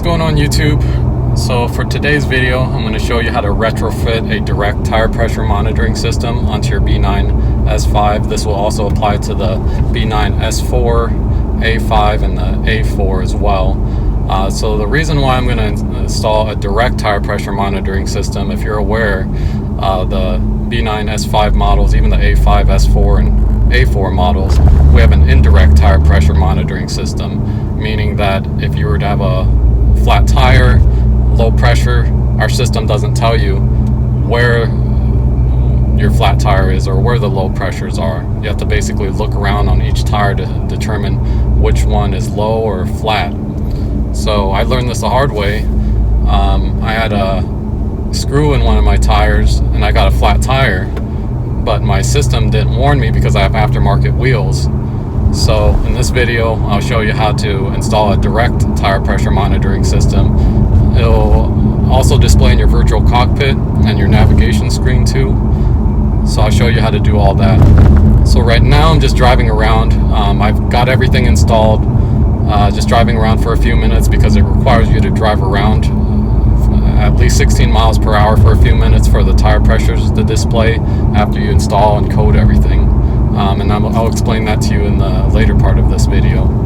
going on YouTube? So for today's video, I'm going to show you how to retrofit a direct tire pressure monitoring system onto your B9 S5. This will also apply to the B9 S4, A5, and the A4 as well. So the reason why I'm going to install a direct tire pressure monitoring system, if you're aware, the B9 S5 models, even the A5, S4, and A4 models, we have an indirect tire pressure monitoring system, meaning that if you were to have a flat tire, low pressure, our system doesn't tell you where your flat tire is or where the low pressures are. You have to basically look around on each tire to determine which one is low or flat. So I learned this the hard way. I had a screw in one of my tires and I got a flat tire, but my system didn't warn me because I have aftermarket wheels. So in this video, I'll show you how to install a direct tire pressure monitoring system. It'll also display in your virtual cockpit and your navigation screen too. So I'll show you how to do all that. So right now I'm just driving around. I've got everything installed. Just driving around for a few minutes because it requires you to drive around at least 16 miles per hour for a few minutes for the tire pressures to display after you install and code everything. And I'll explain that to you in the later part of this video.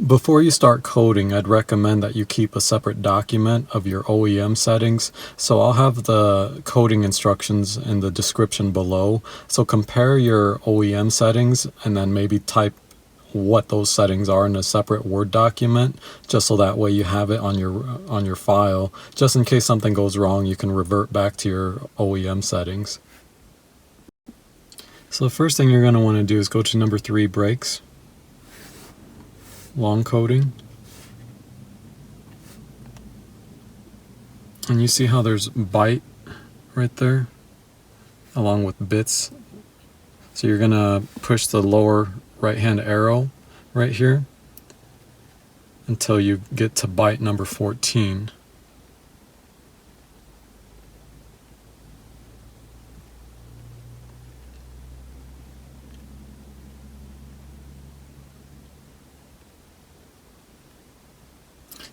Before you start coding, I'd recommend that you keep a separate document of your OEM settings. So I'll have the coding instructions in the description below. So compare your OEM settings and then maybe type what those settings are in a separate Word document, just so that way you have it on your file. Just in case something goes wrong, you can revert back to your OEM settings. So the first thing you're going to want to do is go to number 3, brakes. Long coding, and you see how there's byte right there along with bits. So you're gonna push the lower right hand arrow right here until you get to byte number 14.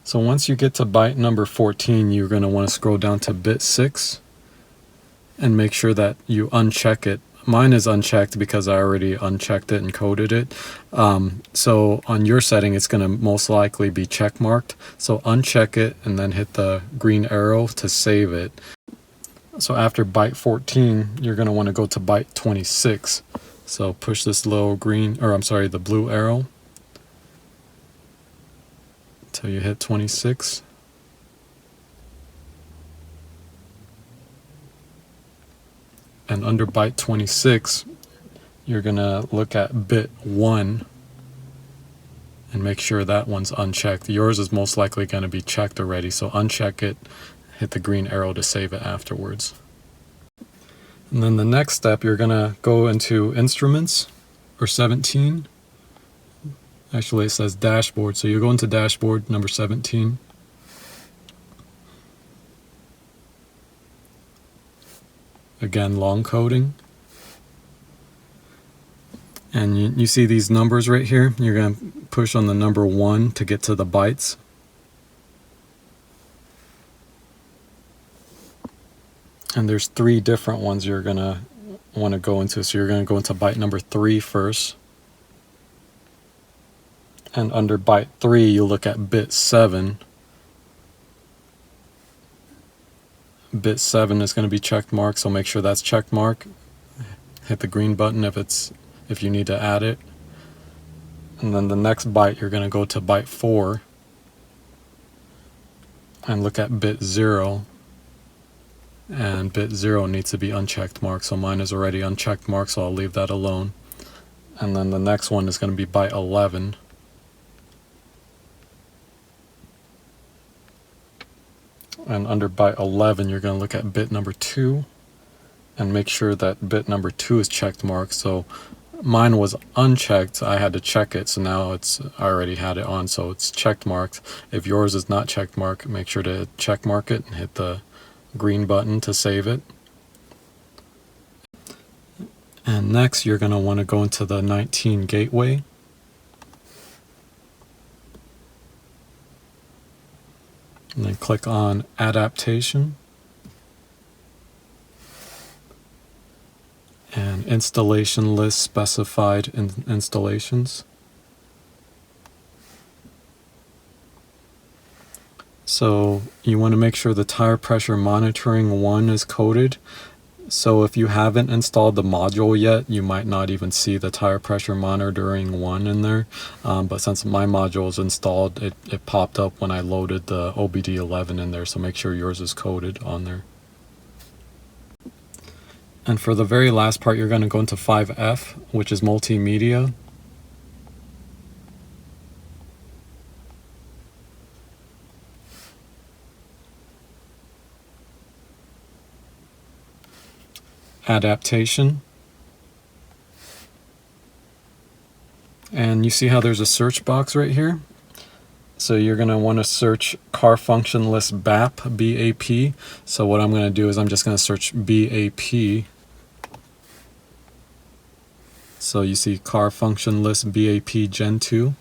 So once you get to byte number 14, you're going to want to scroll down to bit 6 and make sure that you uncheck it. Mine is unchecked because I already unchecked it and coded it. So on your setting, it's going to most likely be check marked. So uncheck it and then hit the green arrow to save it. So after byte 14, you're going to want to go to byte 26. So push this little the blue arrow till you hit 26. And under byte 26, you're going to look at bit 1 and make sure that one's unchecked. Yours is most likely going to be checked already, so uncheck it, hit the green arrow to save it afterwards. And then the next step, you're going to go into Instruments, or 17. Actually, it says Dashboard, so you go into Dashboard, number 17. Again, long coding. And you see these numbers right here? You're going to push on the number 1 to get to the bytes. And there's 3 different ones you're going to want to go into. So you're going to go into byte number 3 first. And under byte 3, you look at bit 7. Bit 7 is going to be check marked, so make sure that's check mark. Hit the green button if you need to add it. And then the next byte, you're going to go to byte 4 and look at bit 0. And bit 0 needs to be unchecked marked, so mine is already unchecked marked, so I'll leave that alone. And then the next one is going to be byte 11. And under byte 11, you're going to look at bit number 2 and make sure that bit number 2 is checked marked. So mine was unchecked, I had to check it, so now I already had it on, so it's checked marked. If yours is not checked marked, make sure to check mark it and hit the green button to save it. And next, you're going to want to go into the 19 gateway. And then click on Adaptation and Installation List Specified Installations. So you want to make sure the tire pressure monitoring 1 is coded. So if you haven't installed the module yet, you might not even see the tire pressure monitoring 1 in there. But since my module is installed, it popped up when I loaded the OBDeleven in there. So make sure yours is coded on there. And for the very last part, you're going to go into 5F, which is multimedia. Adaptation. And you see how there's a search box right here? So you're going to want to search car function list BAP, BAP. So what I'm going to do is I'm just going to search BAP. So you see car function list BAP Gen 2.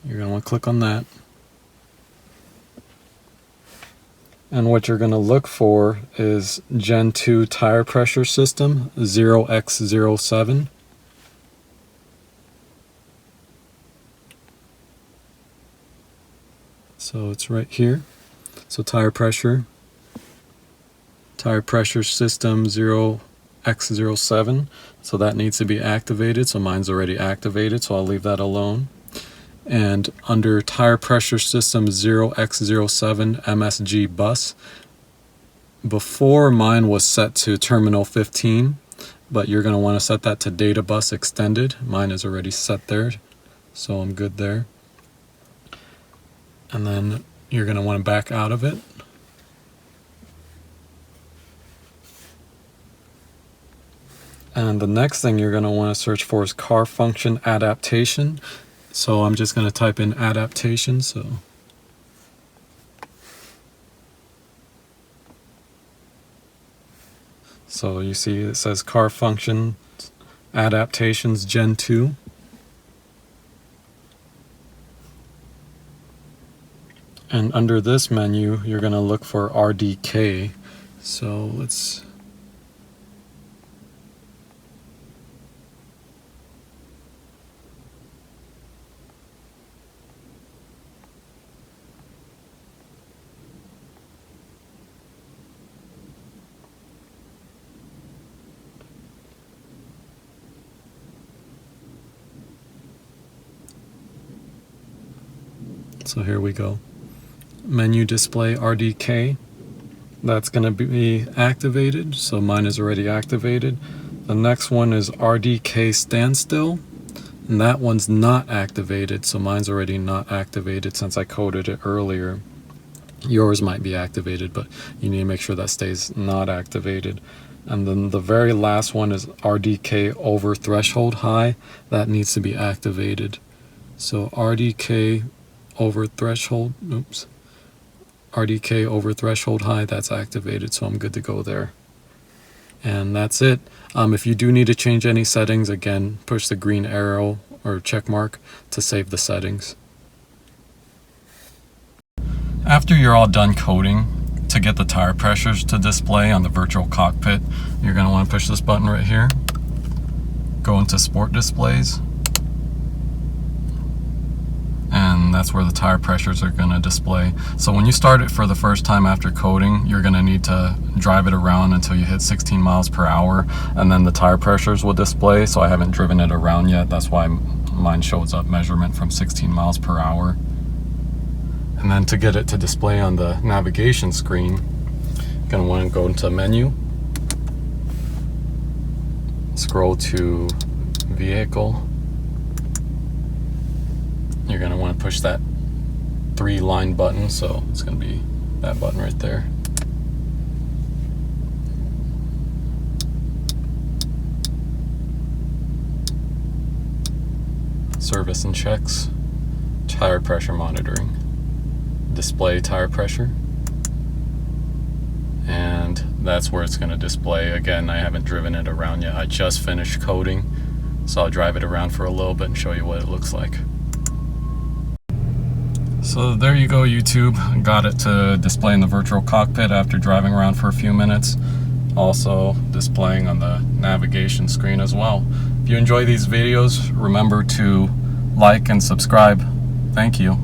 You're going to want to click on that. And what you're going to look for is Gen 2 tire pressure system 0x07. So it's right here. So tire pressure system 0x07. So that needs to be activated. So mine's already activated, so I'll leave that alone. And under tire pressure system 0x07 MSG bus, before mine was set to terminal 15, but you're going to want to set that to Databus extended. Mine is already set there, so I'm good there. And then you're going to want to back out of it. And the next thing you're going to want to search for is car function adaptation. So I'm just going to type in adaptation. So you see it says car function adaptations Gen 2. And under this menu, you're going to look for RDK. So So here we go. Menu display RDK. That's going to be activated. So mine is already activated. The next one is RDK standstill. And that one's not activated. So mine's already not activated since I coded it earlier. Yours might be activated, but you need to make sure that stays not activated. And then the very last one is RDK over threshold high. That needs to be activated. So RDK over threshold, RDK over threshold high, that's activated, so I'm good to go there. And that's it. If you do need to change any settings, again, push the green arrow or check mark to save the settings. After you're all done coding, to get the tire pressures to display on the virtual cockpit, you're going to want to push this button right here, go into Sport Displays, and that's where the tire pressures are going to display. So when you start it for the first time after coding, you're going to need to drive it around until you hit 16 miles per hour, and then the tire pressures will display. So I haven't driven it around yet, that's why mine shows up measurement from 16 miles per hour. And then to get it to display on the navigation screen, you're going to want to go into menu, scroll to vehicle. You're going to want to push that 3-line button, so it's going to be that button right there. Service and checks, tire pressure monitoring, display tire pressure, and that's where it's going to display. Again, I haven't driven it around yet. I just finished coding, so I'll drive it around for a little bit and show you what it looks like. So there you go, YouTube. Got it to display in the virtual cockpit after driving around for a few minutes. Also displaying on the navigation screen as well. If you enjoy these videos, remember to like and subscribe. Thank you.